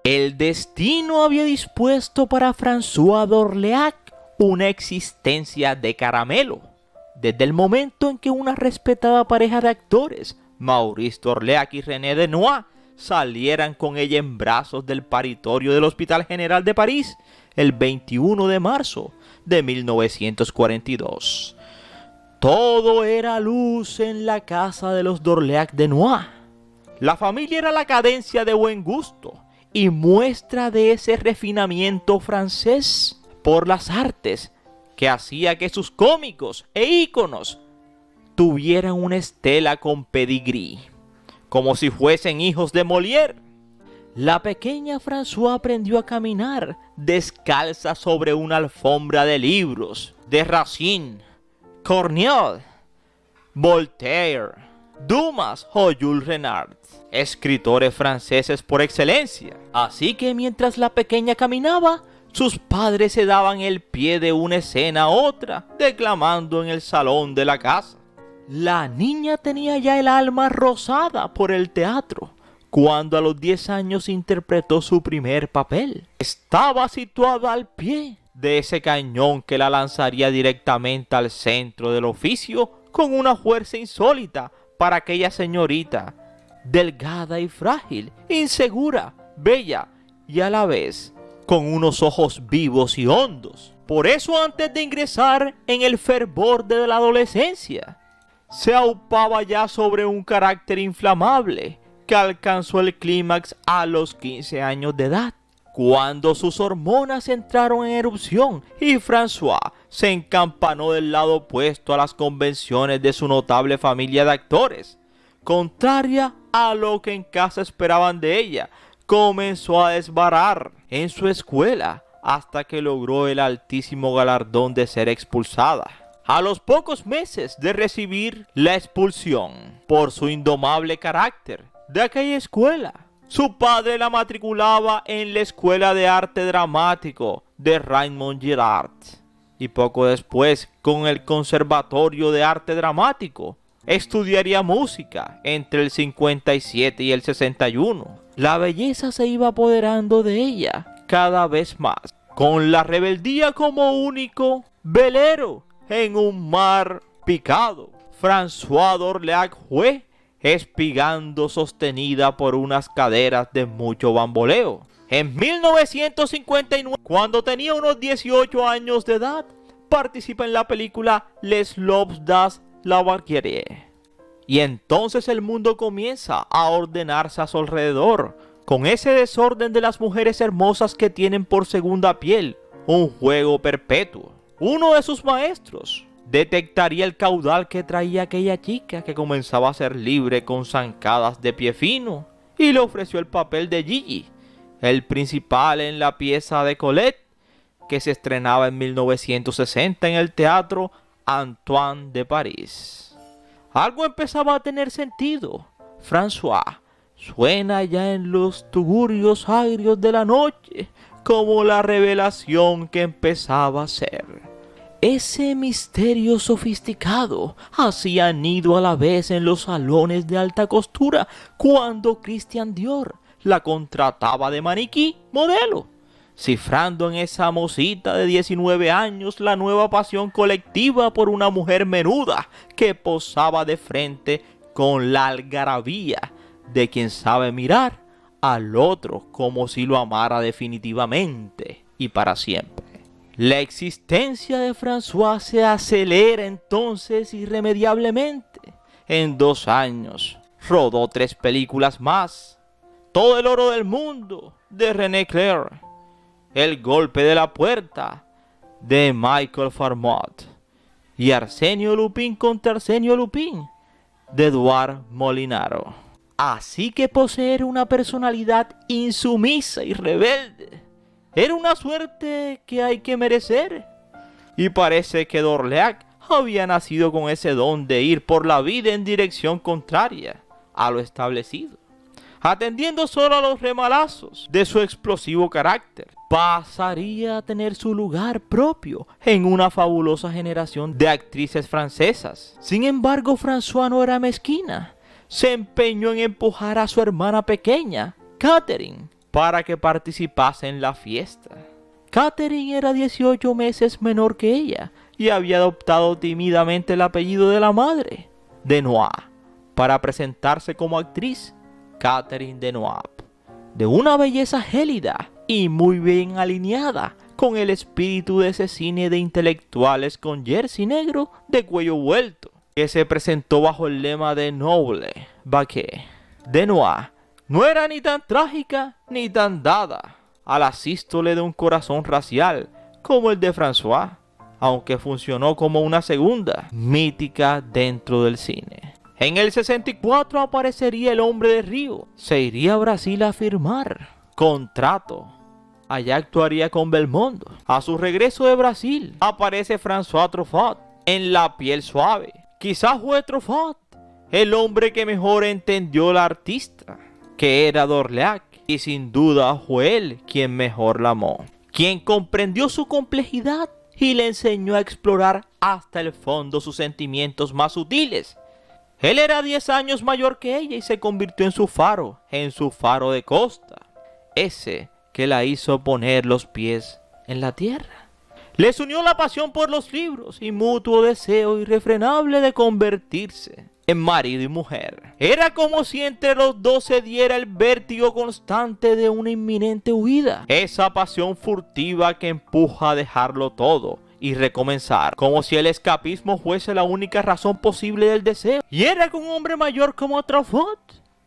El destino había dispuesto para François d'Orléac una existencia de caramelo, desde el momento en que una respetada pareja de actores, Maurice d'Orléac y René Desnoyers, salieran con ella en brazos del paritorio del Hospital General de París el 21 de marzo de 1942. Todo era luz en la casa de los d'Orléac-Desnoyers. La familia era la cadencia de buen gusto y muestra de ese refinamiento francés por las artes que hacía que sus cómicos e íconos tuvieran una estela con pedigrí, como si fuesen hijos de Molière. La pequeña François aprendió a caminar descalza sobre una alfombra de libros de Racine, Corneille, Voltaire, Dumas o Jules Renard, escritores franceses por excelencia. Así que mientras la pequeña caminaba, sus padres se daban el pie de una escena a otra, declamando en el salón de la casa. La niña tenía ya el alma rosada por el teatro, cuando a los 10 años interpretó su primer papel. Estaba situada al pie de ese cañón que la lanzaría directamente al centro del oficio con una fuerza insólita para aquella señorita, delgada y frágil, insegura, bella y a la vez con unos ojos vivos y hondos. Por eso, antes de ingresar en el fervor de la adolescencia, se aupaba ya sobre un carácter inflamable que alcanzó el clímax a los 15 años de edad, cuando sus hormonas entraron en erupción y François se encampanó del lado opuesto a las convenciones de su notable familia de actores. Contraria a lo que en casa esperaban de ella, comenzó a desbarar en su escuela hasta que logró el altísimo galardón de ser expulsada. A los pocos meses de recibir la expulsión por su indomable carácter de aquella escuela, su padre la matriculaba en la Escuela de Arte Dramático de Raymond Girard y poco después con el Conservatorio de Arte Dramático estudiaría música entre el 57 y el 61. La belleza se iba apoderando de ella cada vez más, con la rebeldía como único velero en un mar picado. François d'Orléac fue espigando sostenida por unas caderas de mucho bamboleo. En 1959, cuando tenía unos 18 años de edad, participa en la película Les Lobes das la Valkyrie. Y entonces el mundo comienza a ordenarse a su alrededor, con ese desorden de las mujeres hermosas que tienen por segunda piel un juego perpetuo. Uno de sus maestros detectaría el caudal que traía aquella chica que comenzaba a ser libre con zancadas de pie fino y le ofreció el papel de Gigi, el principal en la pieza de Colette que se estrenaba en 1960 en el Teatro Antoine de París. Algo empezaba a tener sentido. François suena ya en los tugurios agrios de la noche como la revelación que empezaba a ser. Ese misterio sofisticado hacía nido a la vez en los salones de alta costura cuando Christian Dior la contrataba de maniquí modelo, cifrando en esa mocita de 19 años la nueva pasión colectiva por una mujer menuda que posaba de frente con la algarabía de quien sabe mirar al otro como si lo amara definitivamente y para siempre. La existencia de François se acelera entonces irremediablemente. En 2 años rodó 3 películas más: Todo el oro del mundo, de René Clair; El golpe de la puerta, de Michael Farmot; y Arsenio Lupin contra Arsenio Lupin, de Edouard Molinaro. Así que poseer una personalidad insumisa y rebelde era una suerte que hay que merecer. Y parece que d'Orléac había nacido con ese don de ir por la vida en dirección contraria a lo establecido, atendiendo solo a los remalazos de su explosivo carácter. Pasaría a tener su lugar propio en una fabulosa generación de actrices francesas. Sin embargo, François no era mezquina. Se empeñó en empujar a su hermana pequeña, Catherine, para que participase en la fiesta. Catherine era 18 meses menor que ella y había adoptado tímidamente el apellido de la madre, Denois, para presentarse como actriz, Catherine Denois, de una belleza gélida y muy bien alineada con el espíritu de ese cine de intelectuales con jersey negro de cuello vuelto, que se presentó bajo el lema de Noble Vaquer. Denois no era ni tan trágica ni tan dada a la sístole de un corazón racial como el de François, aunque funcionó como una segunda mítica dentro del cine. En el 64 aparecería El Hombre de Río. Se iría a Brasil a firmar contrato. Allá actuaría con Belmondo. A su regreso de Brasil aparece François Truffaut en La piel suave. Quizás fue Truffaut el hombre que mejor entendió al artista, que era d'Orléac, y sin duda fue él quien mejor la amó, quien comprendió su complejidad y le enseñó a explorar hasta el fondo sus sentimientos más sutiles. Él era 10 años mayor que ella y se convirtió en su faro de costa, ese que la hizo poner los pies en la tierra. Les unió la pasión por los libros y mutuo deseo irrefrenable de convertirse en marido y mujer. Era como si entre los dos se diera el vértigo constante de una inminente huida. Esa pasión furtiva que empuja a dejarlo todo y recomenzar, como si el escapismo fuese la única razón posible del deseo. Y era que un hombre mayor como Truffaut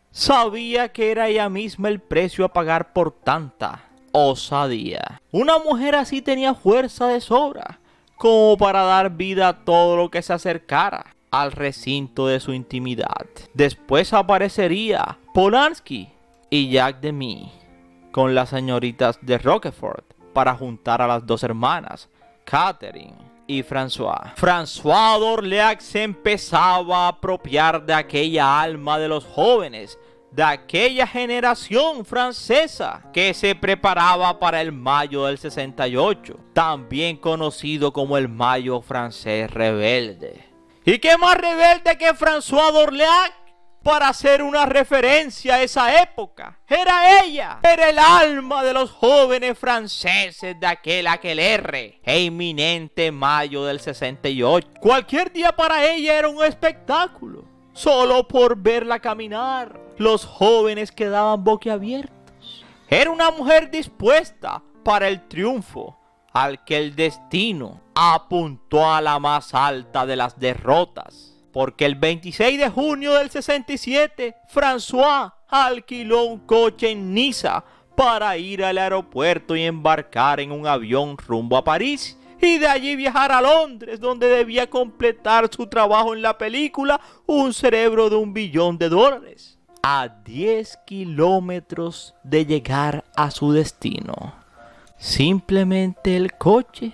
sabía que era ella misma el precio a pagar por tanta osadía. Una mujer así tenía fuerza de sobra como para dar vida a todo lo que se acercara al recinto de su intimidad. Después aparecería Polanski y Jacques Demy con las señoritas de Roquefort para juntar a las dos hermanas, Catherine y François. François d'Orléac se empezaba a apropiar de aquella alma de los jóvenes, de aquella generación francesa que se preparaba para el Mayo del 68, también conocido como el Mayo francés rebelde. ¿Y qué más rebelde que François d'Orléac para hacer una referencia a esa época? Era ella, era el alma de los jóvenes franceses de aquel aquelarre e inminente Mayo del 68. Cualquier día para ella era un espectáculo. Solo por verla caminar, los jóvenes quedaban boquiabiertos. Era una mujer dispuesta para el triunfo, al que el destino apuntó a la más alta de las derrotas. Porque el 26 de junio del 67, François alquiló un coche en Niza para ir al aeropuerto y embarcar en un avión rumbo a París, y de allí viajar a Londres, donde debía completar su trabajo en la película Un cerebro de $1 billón. A 10 kilómetros de llegar a su destino, simplemente el coche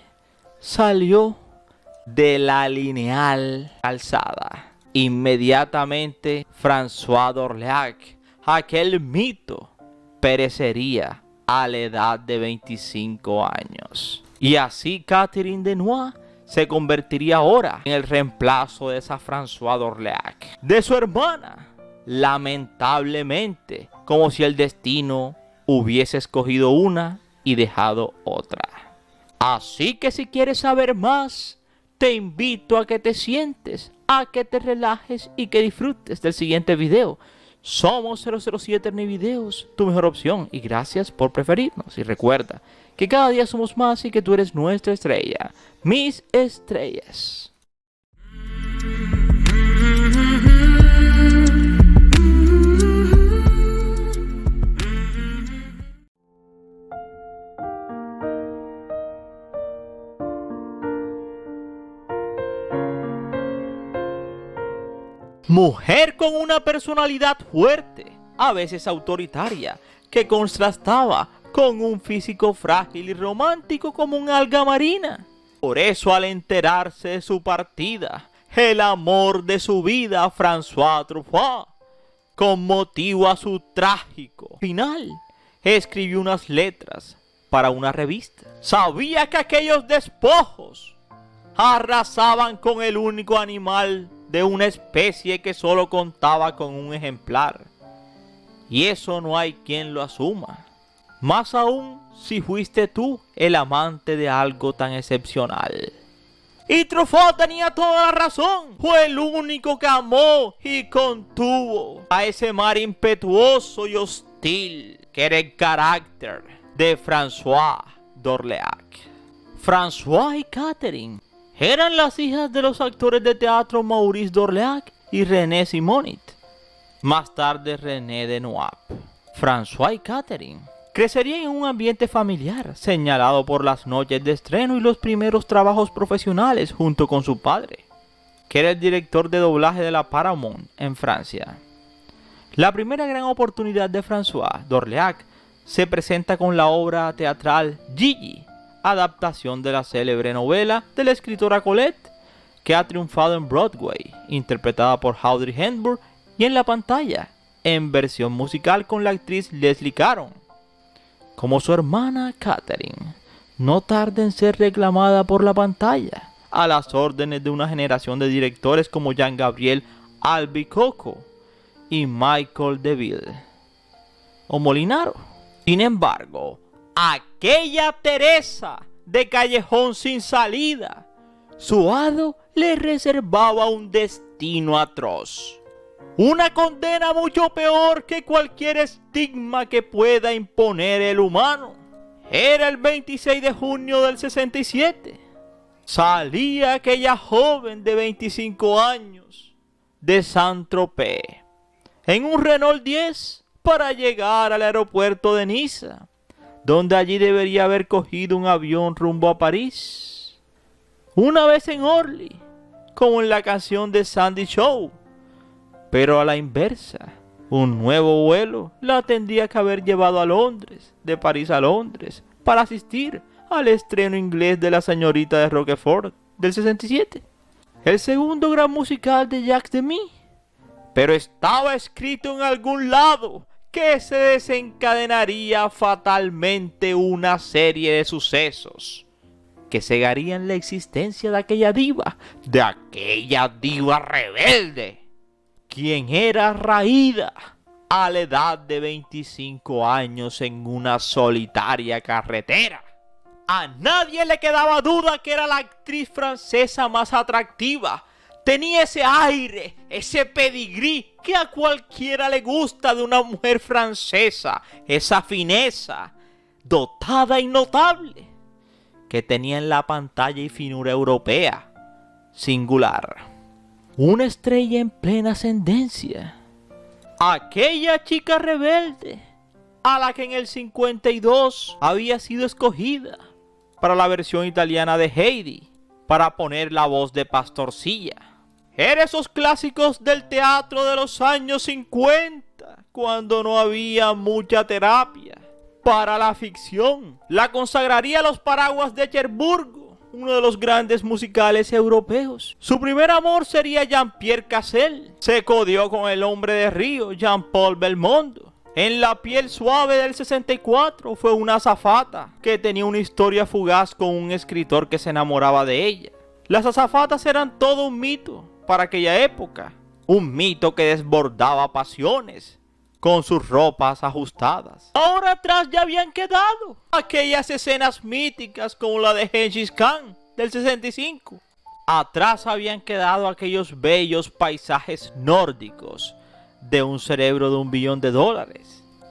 salió de la lineal calzada. Inmediatamente François d'Orléac, aquel mito, perecería a la edad de 25 años. Y así Catherine Denois se convertiría ahora en el reemplazo de esa François d'Orléac, de su hermana, lamentablemente, como si el destino hubiese escogido una y dejado otra. Así que si quieres saber más, te invito a que te sientes, a que te relajes y que disfrutes del siguiente video. Somos 007 Videos, tu mejor opción, y gracias por preferirnos. Y recuerda que cada día somos más y que tú eres nuestra estrella, mis estrellas. Mujer con una personalidad fuerte, a veces autoritaria, que contrastaba con un físico frágil y romántico como un alga marina. Por eso, al enterarse de su partida, el amor de su vida, François Truffaut, con motivo a su trágico final, escribió unas letras para una revista. Sabía que aquellos despojos arrasaban con el único animal de una especie que solo contaba con un ejemplar. Y eso no hay quien lo asuma. Más aún si fuiste tú el amante de algo tan excepcional. Y Truffaut tenía toda la razón. Fue el único que amó y contuvo a ese mar impetuoso y hostil que era el carácter de François d'Orléac. François y Catherine eran las hijas de los actores de teatro Maurice d'Orléac y René Simonit, más tarde René Denouap. François y Catherine crecerían en un ambiente familiar, señalado por las noches de estreno y los primeros trabajos profesionales junto con su padre, que era el director de doblaje de la Paramount en Francia. La primera gran oportunidad de François d'Orléac se presenta con la obra teatral Gigi, adaptación de la célebre novela de la escritora Colette, que ha triunfado en Broadway, interpretada por Audrey Hepburn, y en la pantalla, en versión musical con la actriz Leslie Caron. Como su hermana Catherine, no tarda en ser reclamada por la pantalla, a las órdenes de una generación de directores como Jean-Gabriel Albicocco y Michael Deville o Molinaro. Sin embargo, aquella Teresa de callejón sin salida, su hado le reservaba un destino atroz. Una condena mucho peor que cualquier estigma que pueda imponer el humano. Era el 26 de junio del 67. Salía aquella joven de 25 años de Saint-Tropez en un Renault 10 para llegar al aeropuerto de Niza, donde allí debería haber cogido un avión rumbo a París. Una vez en Orly, como en la canción de Sandy Shaw, pero a la inversa. Un nuevo vuelo la tendría que haber llevado a Londres, de París a Londres, para asistir al estreno inglés de La señorita de Roquefort del 67, el segundo gran musical de Jacques Demy. Pero estaba escrito en algún lado que se desencadenaría fatalmente una serie de sucesos que cegarían la existencia de aquella diva rebelde, quien era raída a la edad de 25 años en una solitaria carretera. A nadie le quedaba duda que era la actriz francesa más atractiva. Tenía ese aire, ese pedigrí que a cualquiera le gusta de una mujer francesa, esa fineza, dotada y notable, que tenía en la pantalla y finura europea, singular. Una estrella en plena ascendencia. Aquella chica rebelde, a la que en el 52 había sido escogida para la versión italiana de Heidi, para poner la voz de Pastorcilla. Era esos clásicos del teatro de los años 50, cuando no había mucha terapia para la ficción. La consagraría a Los Paraguas de Cherburgo, uno de los grandes musicales europeos. Su primer amor sería Jean-Pierre Cassel. Se codió con el hombre de Río, Jean-Paul Belmondo. En La piel suave del 64 fue una azafata que tenía una historia fugaz con un escritor que se enamoraba de ella. Las azafatas eran todo un mito para aquella época. Un mito que desbordaba pasiones con sus ropas ajustadas. Ahora atrás ya habían quedado aquellas escenas míticas como la de Gengis Khan del 65. Atrás habían quedado aquellos bellos paisajes nórdicos de un cerebro de $1 billón.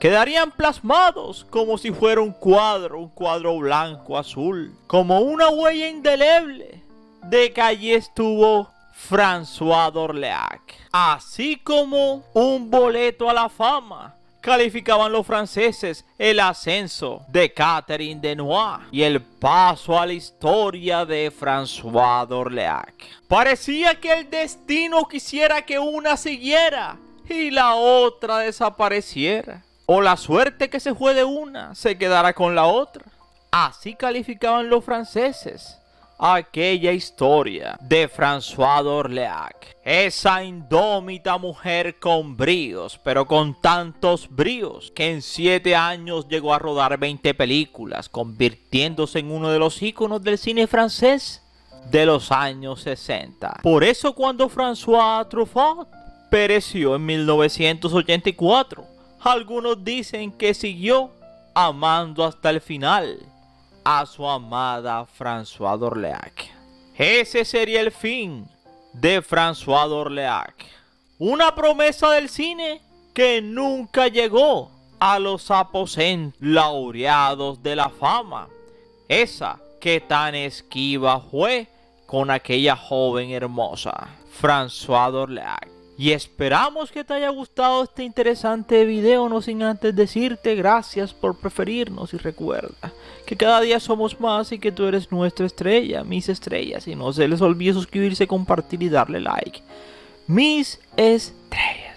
Quedarían plasmados como si fuera un cuadro blanco azul, como una huella indeleble de que allí estuvo François d'Orléac, así como un boleto a la fama. Calificaban los franceses el ascenso de Catherine Deneuve y el paso a la historia de François d'Orléac. Parecía que el destino quisiera que una siguiera y la otra desapareciera, o la suerte que se fue de una se quedara con la otra. Así calificaban los franceses aquella historia de François d'Orléac, esa indómita mujer con bríos, pero con tantos bríos que en 7 años llegó a rodar 20 películas, convirtiéndose en uno de los íconos del cine francés de los años 60. Por eso cuando François Truffaut pereció en 1984, algunos dicen que siguió amando hasta el final a su amada Françoise d'Orléac. Ese sería el fin de Françoise d'Orléac. Una promesa del cine que nunca llegó a los aposentos laureados de la fama. Esa que tan esquiva fue con aquella joven hermosa, Françoise d'Orléac. Y esperamos que te haya gustado este interesante video, no sin antes decirte gracias por preferirnos y recuerda que cada día somos más y que tú eres nuestra estrella, mis estrellas. Y no se les olvide suscribirse, compartir y darle like. Mis estrellas.